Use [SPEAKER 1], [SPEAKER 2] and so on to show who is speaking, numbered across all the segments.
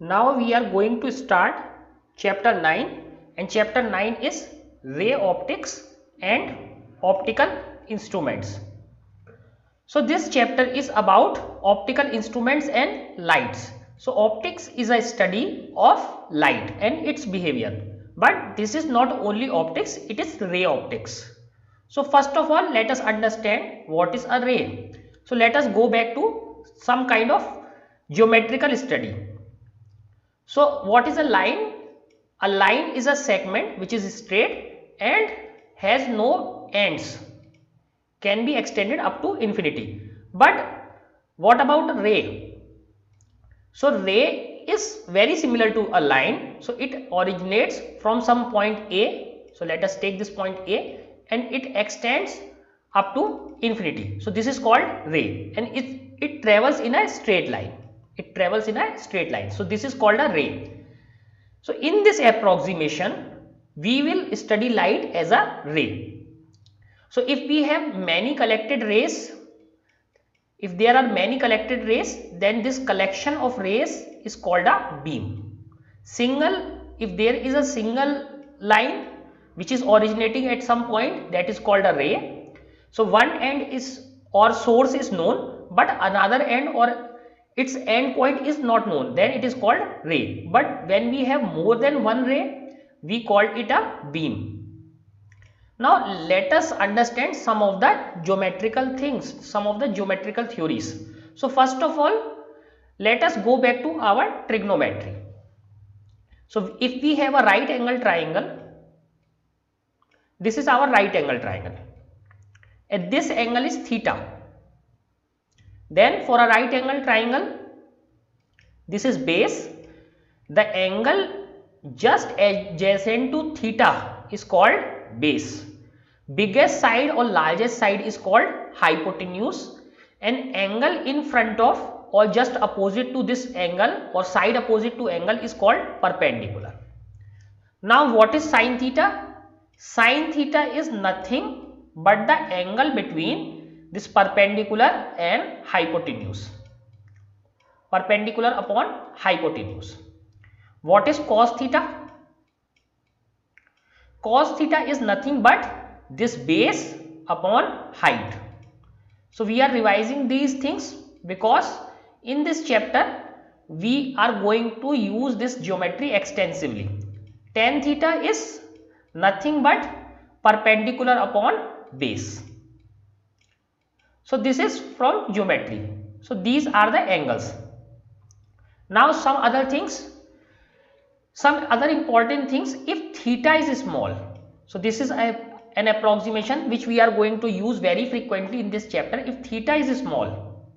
[SPEAKER 1] Now we are going to start chapter 9, and chapter 9 is ray optics and optical instruments. So this chapter is about optical instruments and lights. So optics is a study of light and its behavior. But this is not only optics, it is ray optics. So first of all, let us understand what is a ray. So let us go back to some kind of geometrical study. So what is a line? A line is a segment which is straight and has no ends, can be extended up to infinity. But what about a ray? So ray is very similar to a line. So it originates from some point A. So let us take this point A and it extends up to infinity. So this is called ray, and it travels in a straight line. It travels in a straight line. So this is called a ray. So in this approximation, we will study light as a ray. So if we have many collected rays, if there are many collected rays, then this collection of rays is called a beam. If there is a single line which is originating at some point, that is called a ray. So one end is or source is known, but another end or its end point is not known, then it is called ray. But when we have more than one ray, we call it a beam. Now let us understand some of the geometrical things, some of the geometrical theories. So first of all, let us go back to our trigonometry. So if we have a right angle triangle, this is our right angle triangle, and this angle is theta. Then for a right angle triangle, this is base. The angle just adjacent to theta is called base. Biggest side or largest side is called hypotenuse, and angle in front of or just opposite to this angle or side opposite to angle is called perpendicular. Now what is sine theta? Sine theta is nothing but the angle between this perpendicular and hypotenuse. Perpendicular upon hypotenuse. What is cos theta? Cos theta is nothing but this base upon height. So we are revising these things because in this chapter we are going to use this geometry extensively. Tan theta is nothing but perpendicular upon base. So this is from geometry. So these are the angles. Now some other things, some other important things. If theta is small, so this is an approximation which we are going to use very frequently in this chapter. If theta is small,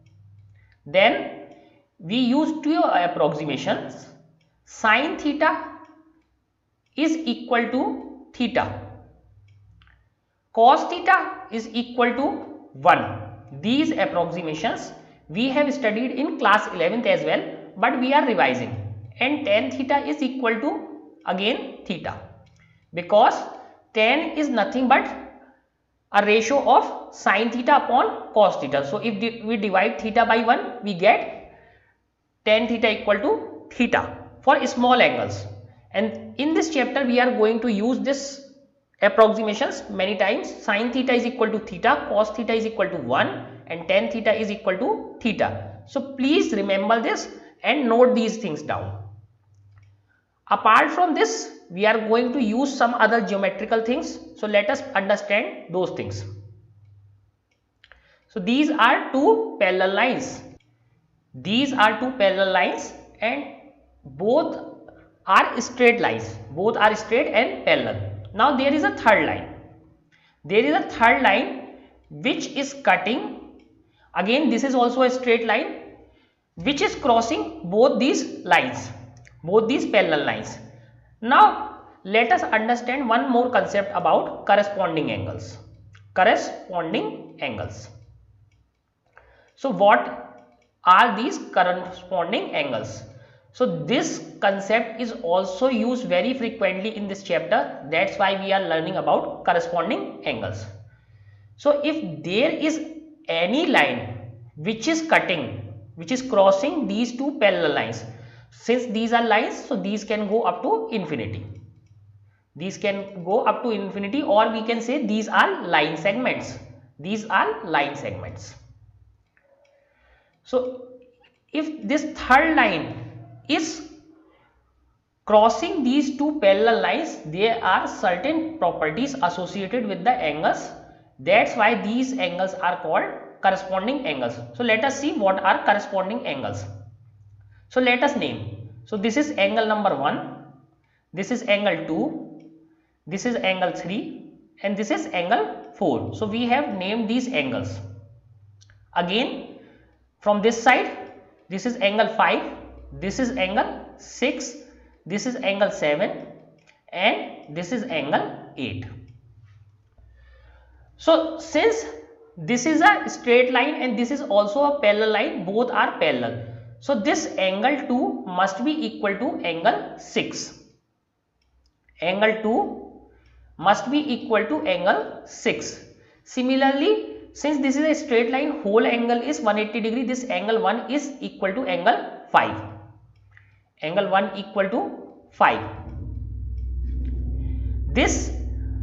[SPEAKER 1] then we use two approximations. Sin theta is equal to theta, cos theta is equal to 1. These approximations we have studied in class 11th as well, but we are revising. And tan theta is equal to again theta, because tan is nothing but a ratio of sin theta upon cos theta. So if we divide theta by 1, we get tan theta equal to theta for small angles. And in this chapter we are going to use this approximations many times. Sin theta is equal to theta, cos theta is equal to 1, and tan theta is equal to theta. So please remember this and note these things down. Apart from this, we are going to use some other geometrical things. So let us understand those things. So these are two parallel lines. These are two parallel lines and both are straight lines. Both are straight and parallel. Now there is a third line. There is a third line which is cutting. Again, this is also a straight line which is crossing both these lines, both these parallel lines. Now let us understand one more concept about corresponding angles. Corresponding angles. So what are these corresponding angles? So this concept is also used very frequently in this chapter. That's why we are learning about corresponding angles. So if there is any line which is cutting, which is crossing these two parallel lines, since these are lines, so these can go up to infinity. These can go up to infinity, or we can say these are line segments. These are line segments. So if this third line is crossing these two parallel lines, there are certain properties associated with the angles. That's why these angles are called corresponding angles. So let us see what are corresponding angles. So let us name. So this is angle number 1, this is angle 2, this is angle 3, and this is angle 4. So we have named these angles. Again, from this side, this is angle 5, this is angle 6, this is angle 7, and this is angle 8. So since this is a straight line and this is also a parallel line, both are parallel. So this angle 2 must be equal to angle 6. Angle 2 must be equal to angle 6. Similarly, since this is a straight line, whole angle is 180 degree, this angle 1 is equal to angle 5. Angle 1 equal to 5.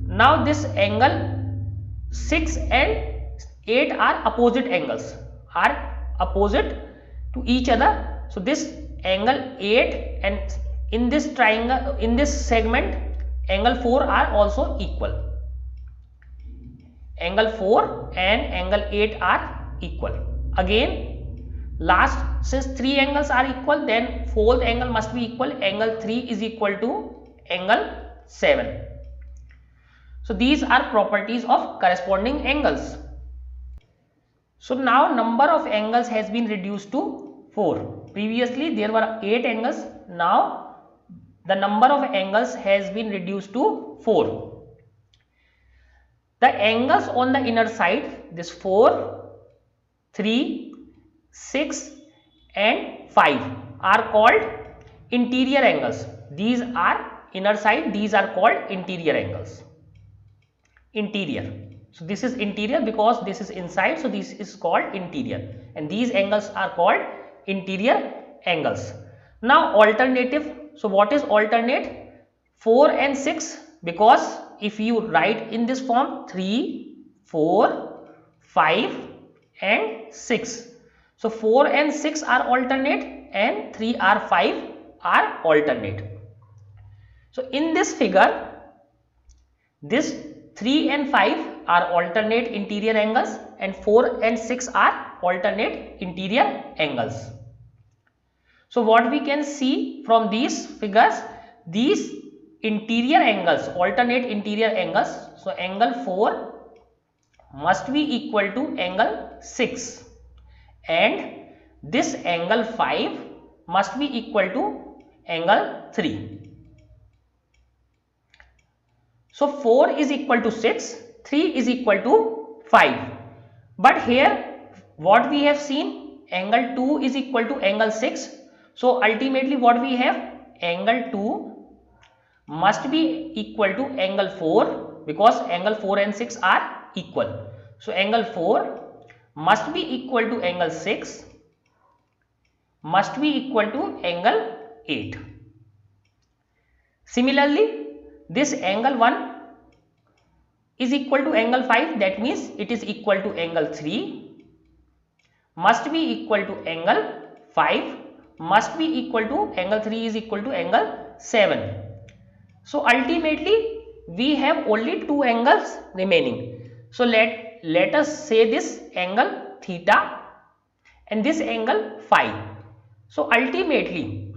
[SPEAKER 1] Now this angle 6 and 8 are opposite angles, are opposite to each other. So this angle 8 and in this triangle, in this segment, angle 4 are also equal. Angle 4 and angle 8 are equal. Again, last, since 3 angles are equal, then fourth angle must be equal. Angle 3 is equal to angle 7. So these are properties of corresponding angles. So now number of angles has been reduced to 4. Previously there were 8 angles. Now the number of angles has been reduced to 4. The angles on the inner side, this 4, 3, 6 and 5 are called interior angles. These are inner side, these are called interior angles. Interior. So this is interior because this is inside, so this is called interior, and these angles are called interior angles. Now alternative. So what is alternate? 4 and 6, because if you write in this form 3, 4, 5 and 6. So 4 and 6 are alternate and 3 or 5 are alternate. So in this figure, this 3 and 5 are alternate interior angles and 4 and 6 are alternate interior angles. So what we can see from these figures, these interior angles, alternate interior angles. So angle 4 must be equal to angle 6 and this angle 5 must be equal to angle 3. So 4 is equal to 6, 3 is equal to 5. But here what we have seen, angle 2 is equal to angle 6. So ultimately what we have, angle 2 must be equal to angle 4 because angle 4 and 6 are equal. So angle 4 must be equal to angle 6, must be equal to angle 8. Similarly, this angle 1 is equal to angle 5, that means it is equal to angle 3, must be equal to angle 5, must be equal to angle 3 is equal to angle 7. So ultimately we have only 2 angles remaining. So let us say this angle theta and this angle phi. So ultimately,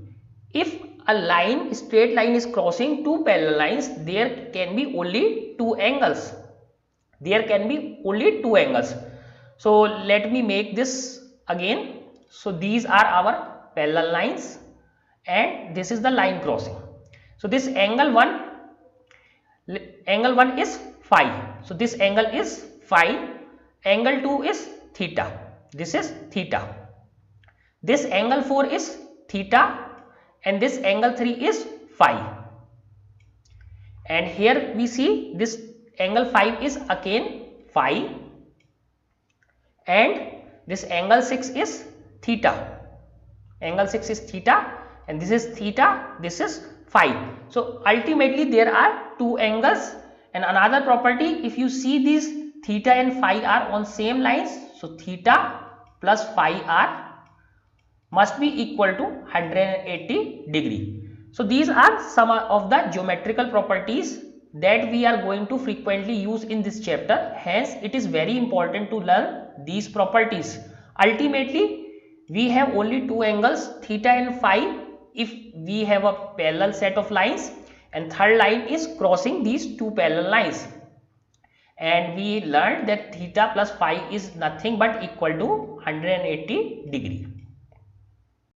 [SPEAKER 1] if a line, straight line is crossing two parallel lines, there can be only 2 angles. There can be only 2 angles. So let me make this again. So these are our parallel lines and this is the line crossing. So this angle 1 is phi. So this angle is phi. Angle 2 is theta. This is theta. This angle 4 is theta and this angle 3 is phi. And here we see this angle 5 is again phi and this angle 6 is theta. Angle 6 is theta and this is theta, this is phi. So ultimately there are two angles. And another property, if you see these theta and phi are on same lines, so theta plus phi are must be equal to 180 degree. So these are some of the geometrical properties that we are going to frequently use in this chapter. Hence it is very important to learn these properties. Ultimately we have only two angles, theta and phi, if we have a parallel set of lines, and third line is crossing these two parallel lines. And we learned that theta plus phi is nothing but equal to 180 degree.